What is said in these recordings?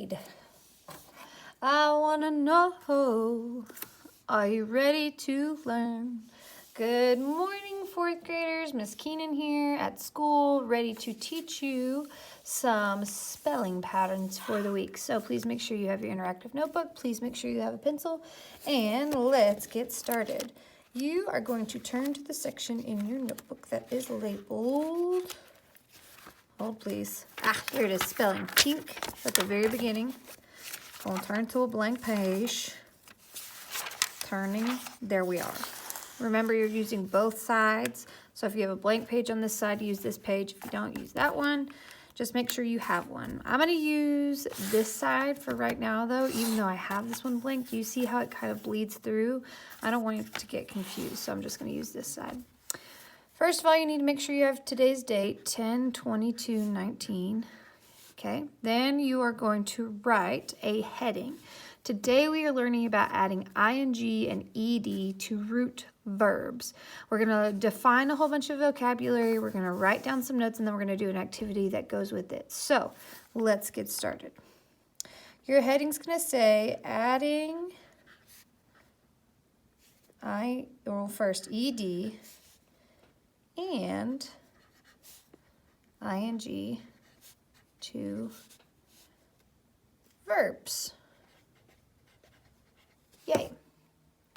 grade. I wanna know, are you ready to learn? Good morning, fourth graders. Miss Keenan here at school, ready to teach you some spelling patterns for the week. So please make sure you have your interactive notebook. Please make sure you have a pencil, and let's get started. You are going to turn to the section in your notebook that is labeled, hold please, here it is, spelling, pink at the very beginning. We'll turn to a blank page. Turning, there we are. Remember, you're using both sides. So if you have a blank page on this side, use this page. If you don't, use that one. Just make sure you have one. I'm gonna use this side for right now though, even though I have this one blank. Do you see how it kind of bleeds through? I don't want you to get confused, so I'm just gonna use this side. First of all, you need to make sure you have today's date, 10/22/19. Okay, then you are going to write a heading. Today we are learning about adding ing and ed to root verbs. We're going to define a whole bunch of vocabulary, we're going to write down some notes, and then we're going to do an activity that goes with it. So let's get started. Your heading's going to say adding first ed and ing to verbs. Yay.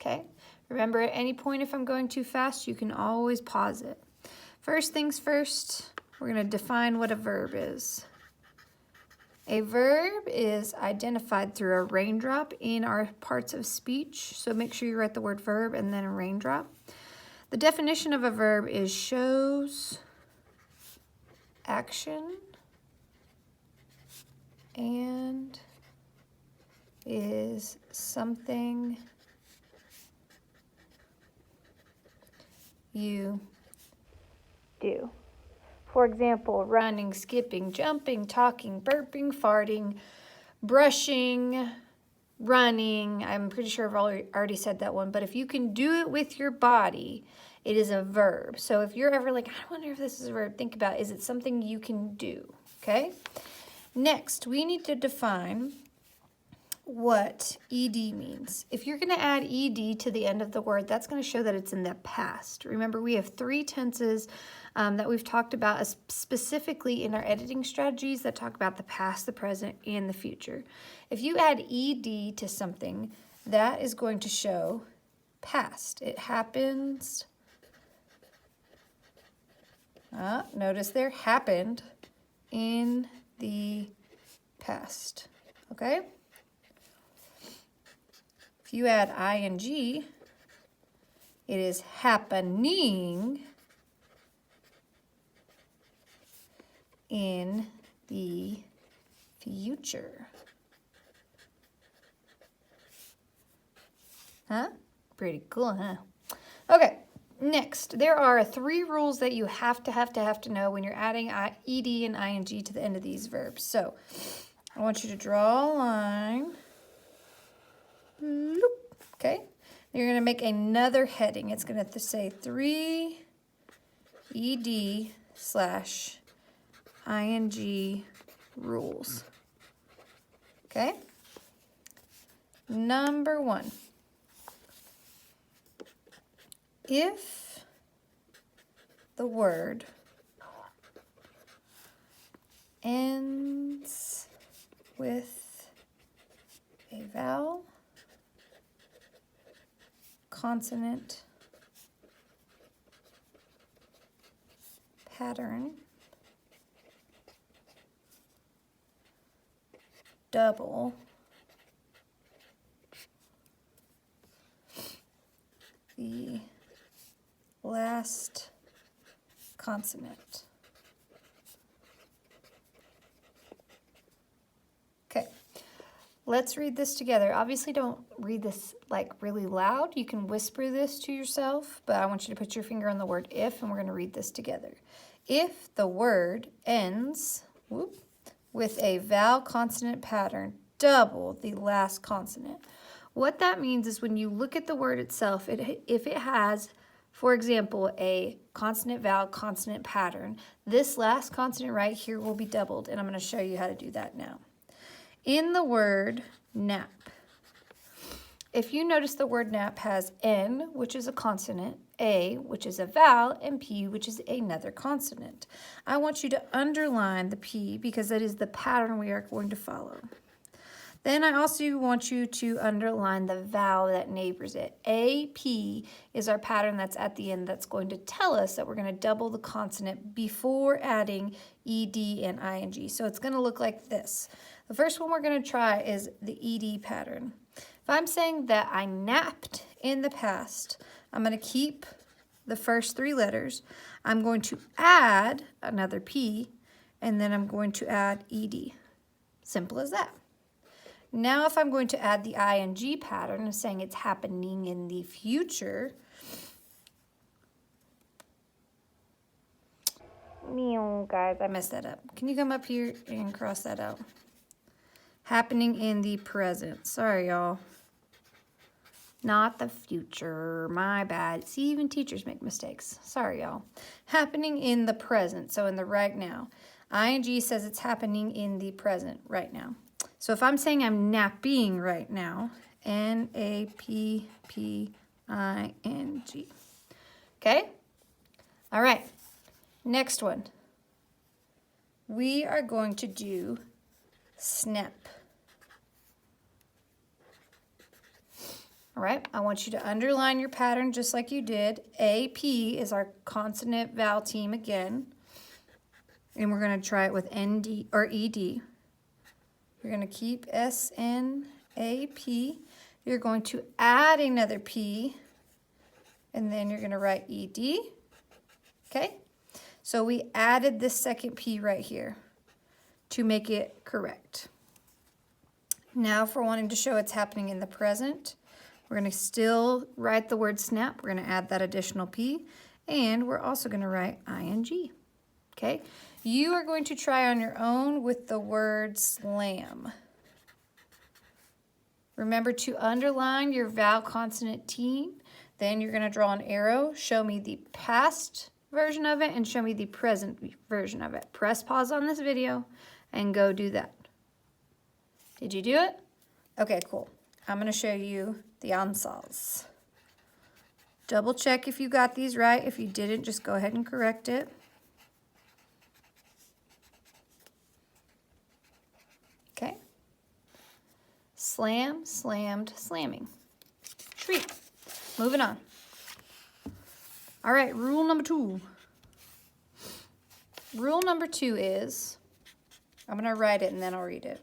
Okay. Remember, at any point if I'm going too fast, you can always pause it. First things first, we're going to define what a verb is. A verb is identified through a raindrop in our parts of speech. So make sure you write the word verb and then a raindrop. The definition of a verb is shows action and is something you do. For example, running, skipping, jumping, talking, burping, farting, brushing, running. I'm pretty sure I've already said that one, but if you can do it with your body, it is a verb. So if you're ever like, I wonder if this is a verb, think about, is it something you can do? Okay? Next, we need to define what ed means. If you're going to add ed to the end of the word, that's going to show that it's in the past. Remember, we have 3 tenses that we've talked about specifically in our editing strategies that talk about the past, the present, and the future. If you add ed to something, that is going to show past. It happens. Notice there, happened in the past. Okay? If you add ing, it is happening in the future. Pretty cool, huh? Okay, next, there are 3 rules that you have to know when you're adding ed and ing to the end of these verbs. So, I want you to draw a line. Okay, you're going to make another heading. It's going to say 3 ed/ing rules. Okay, number 1. If the word ends with a vowel, consonant, pattern, double, the last consonant. Okay. Let's read this together. Obviously, don't read this like really loud. You can whisper this to yourself, but I want you to put your finger on the word if, and we're going to read this together. If the word ends with a vowel consonant pattern, double the last consonant. What that means is when you look at the word itself, if it has, for example, a consonant vowel consonant pattern, this last consonant right here will be doubled, and I'm going to show you how to do that now. in the word nap. If you notice, the word nap has N, which is a consonant, A, which is a vowel, and P, which is another consonant. I want you to underline the P because that is the pattern we are going to follow. Then I also want you to underline the vowel that neighbors it. AP is our pattern that's at the end that's going to tell us that we're going to double the consonant before adding ED and ING. So it's going to look like this. The first one we're going to try is the ED pattern. If I'm saying that I napped in the past, I'm going to keep the first 3 letters. I'm going to add another P, and then I'm going to add ED. Simple as that. Now if I'm going to add the ING pattern, saying it's happening in the future, guys, I messed that up. Can you come up here and cross that out? Happening in the present. Sorry, y'all. Not the future. My bad. See, even teachers make mistakes. Sorry, y'all. Happening in the present, so in the right now. ING says it's happening in the present right now. So if I'm saying I'm napping right now, N-A-P-P-I-N-G. Okay? All right. Next one. We are going to do snap. All right, I want you to underline your pattern just like you did. AP is our consonant vowel team again. And we're going to try it with ND or ED. You're going to keep S-N-A-P. You're going to add another P. And then you're going to write ED. Okay? So we added this second P right here to make it correct. Now if we're wanting to show it's happening in the present, we're going to still write the word snap. We're going to add that additional P, and we're also going to write ING. Okay? You are going to try on your own with the word slam. Remember to underline your vowel consonant team. Then you're going to draw an arrow. Show me the past version of it and show me the present version of it. Press pause on this video and go do that. Did you do it? Okay, cool. I'm going to show you the ansals. Double check if you got these right. If you didn't, just go ahead and correct it. Okay. Slam, slammed, slamming. Sweet. Moving on. All right, rule number 2. Rule number 2 is, I'm going to write it and then I'll read it.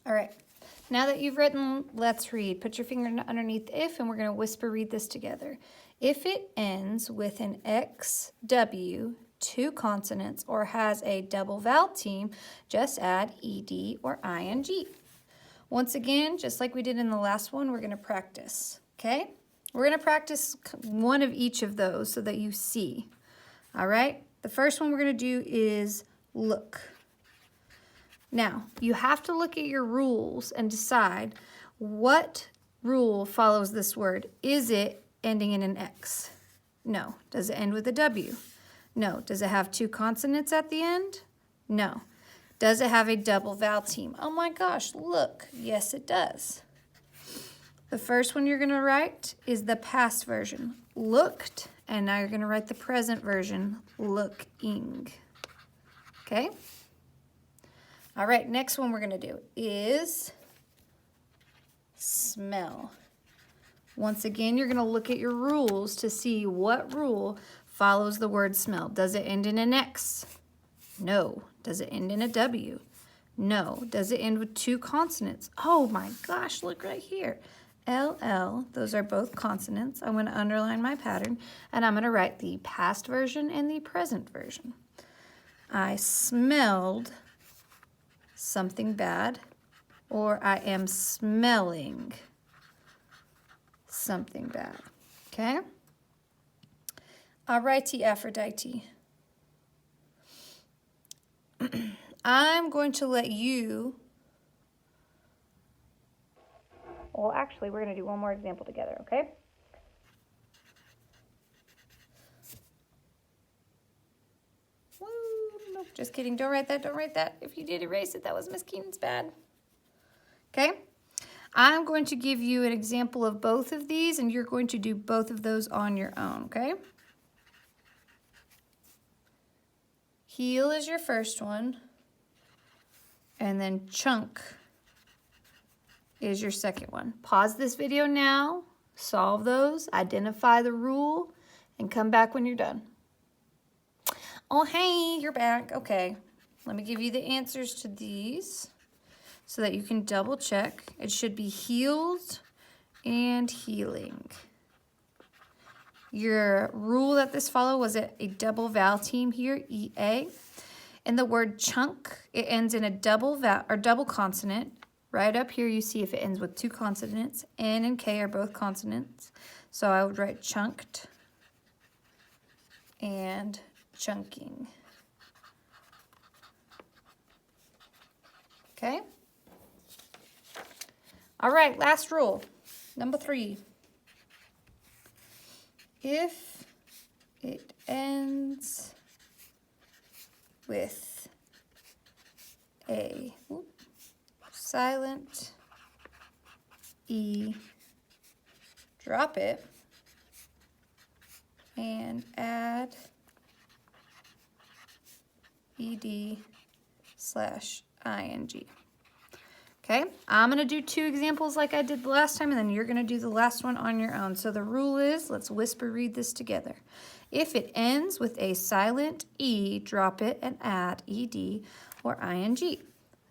All right, now that you've written, let's read. Put your finger underneath if, and we're going to whisper read this together. If it ends with an XW, 2 consonants, or has a double vowel team, just add ED or ING. Once again, just like we did in the last one, we're going to practice, okay? We're going to practice one of each of those so that you see, all right? The first one we're going to do is look. Now, you have to look at your rules and decide what rule follows this word. Is it ending in an X? No. Does it end with a W? No. Does it have 2 consonants at the end? No. Does it have a double vowel team? Oh my gosh, look. Yes, it does. The first one you're going to write is the past version, looked, and now you're going to write the present version, looking. Okay? All right, next one we're going to do is smell. Once again, you're going to look at your rules to see what rule follows the word smell. Does it end in an X? No. Does it end in a W? No. Does it end with two consonants? Oh my gosh, look right here. LL, those are both consonants. I'm going to underline my pattern, and I'm going to write the past version and the present version. I smelled something bad, or I am smelling something bad. Okay? Alrighty, Aphrodite. I'm going to let you... Well, actually, we're going to do one more example together, okay? Woo, nope, just kidding. Don't write that. Don't write that. If you did erase it, that was Miss Keenan's bad. Okay? I'm going to give you an example of both of these, and you're going to do both of those on your own, okay? Heel is your first one, and then chunk is your second one. Pause this video now, solve those, identify the rule, and come back when you're done. Oh, hey, you're back. Okay, let me give you the answers to these so that you can double check. It should be healed and healing. Your rule that this follow was a double vowel team here, EA. And the word chunk, it ends in a double vowel or double consonant. Right up here you see if it ends with two consonants. N and K are both consonants. So I would write chunked and chunking. Okay? All right, last rule, number 3. If it ends with a silent E, drop it and add ed/ing. Okay, I'm going to do 2 examples like I did the last time, and then you're going to do the last one on your own. So the rule is, let's whisper read this together. If it ends with a silent E, drop it and add ed or ing.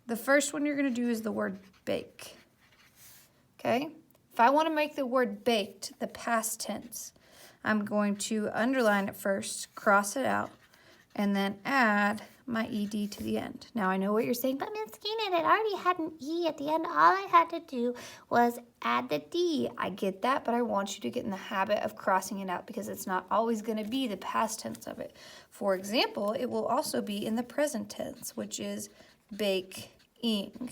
The first one you're going to do is the word bake. Okay, if I want to make the word baked the past tense, I'm going to underline it first, cross it out, and then add my ed to the end. Now I know what you're saying, but Miss Keenan, it already had an E at the end. All I had to do was add the D. I get that, but I want you to get in the habit of crossing it out because it's not always going to be the past tense of it. For example, it will also be in the present tense, which is baking,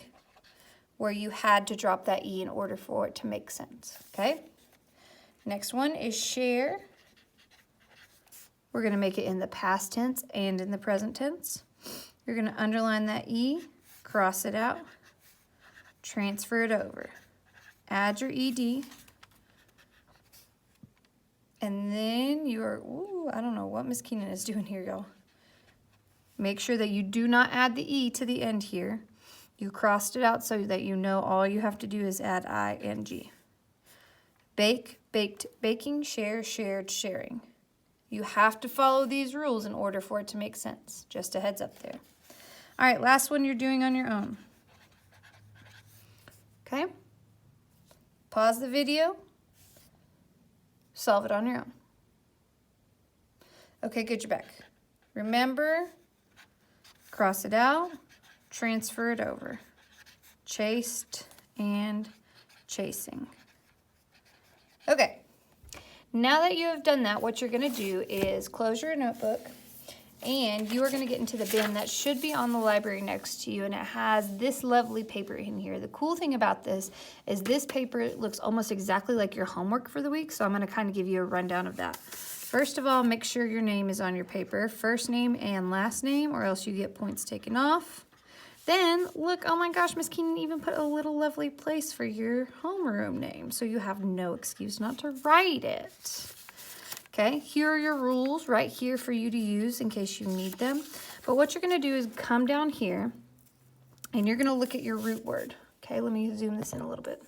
where you had to drop that E in order for it to make sense, okay? Next one is share. We're going to make it in the past tense and in the present tense. You're going to underline that E, cross it out, transfer it over, add your ed, and then you are, I don't know what Miss Keenan is doing here, y'all. Make sure that you do not add the E to the end here. You crossed it out so that you know all you have to do is add ing. Bake, baked, baking, share, shared, sharing. You have to follow these rules in order for it to make sense. Just a heads up there. All right, last one you're doing on your own. Okay? Pause the video. Solve it on your own. Okay, good, you're back. Remember, cross it out, transfer it over. Chased and chasing. Okay. Now that you have done that, what you're going to do is close your notebook, and you are going to get into the bin that should be on the library next to you, and it has this lovely paper in here. The cool thing about this is this paper looks almost exactly like your homework for the week, so I'm going to kind of give you a rundown of that. First of all, make sure your name is on your paper, first name and last name, or else you get points taken off. Then, look, oh my gosh, Miss Keenan even put a little lovely place for your homeroom name, so you have no excuse not to write it. Okay, here are your rules right here for you to use in case you need them. But what you're going to do is come down here, and you're going to look at your root word. Okay, let me zoom this in a little bit.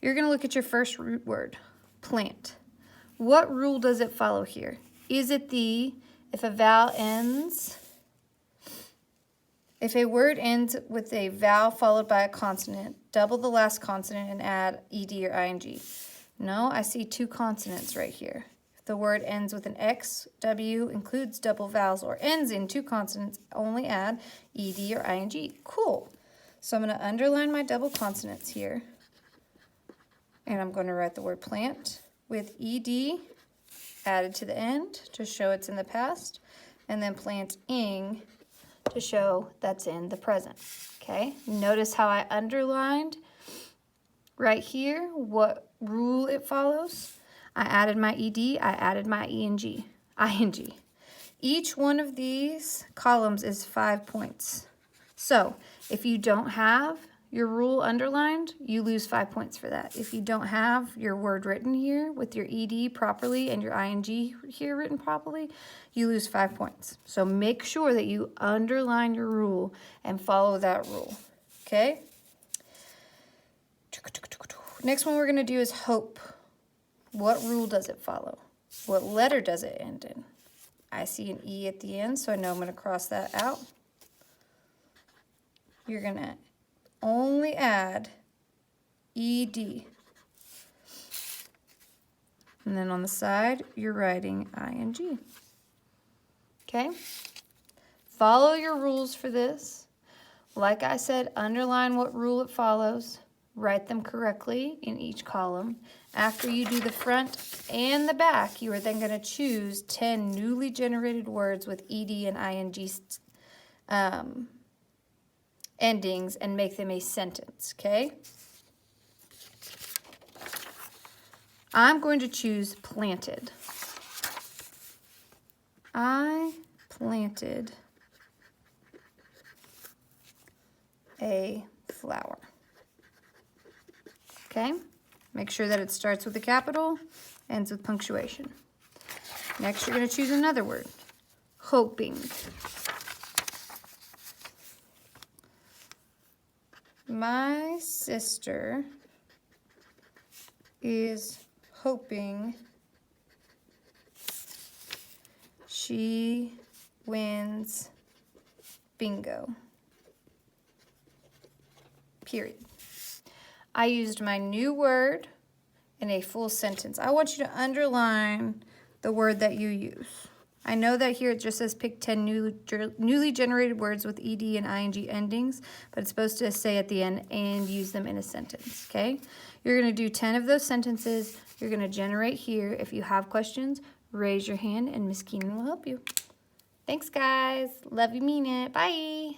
You're going to look at your first root word, plant. What rule does it follow here? Is it the, if a vowel ends If a word ends with a vowel followed by a consonant, double the last consonant and add ed or ing. No, I see two consonants right here. If the word ends with an X, W, includes double vowels, or ends in two consonants, only add ed or ing. Cool. So I'm going to underline my double consonants here. And I'm going to write the word plant with ed added to the end to show it's in the past. And then planting to show that's in the present. Okay, notice how I underlined right here what rule it follows. I added my ed, I added my ing. Each one of these columns is 5 points. So if you don't have your rule underlined, you lose 5 points for that. If you don't have your word written here with your ed properly and your ing here written properly, you lose 5 points. So make sure that you underline your rule and follow that rule. Okay? Next one we're going to do is hope. What rule does it follow? What letter does it end in? I see an E at the end, so I know I'm going to cross that out. You're going to only add ed. And then on the side, you're writing ing. Okay? Follow your rules for this. Like I said, underline what rule it follows. Write them correctly in each column. After you do the front and the back, you are then going to choose 10 newly generated words with ed and ing endings and make them a sentence, okay? I'm going to choose planted. I planted a flower. Okay? Make sure that it starts with a capital, ends with punctuation. Next, you're going to choose another word. Hoping. My sister is hoping she wins bingo. Period. I used my new word in a full sentence. I want you to underline the word that you use. I know that here it just says pick 10 newly generated words with ed and ing endings, but it's supposed to say at the end and use them in a sentence, okay? You're going to do 10 of those sentences. You're going to generate here. If you have questions, raise your hand and Miss Keenan will help you. Thanks, guys. Love you, mean it. Bye.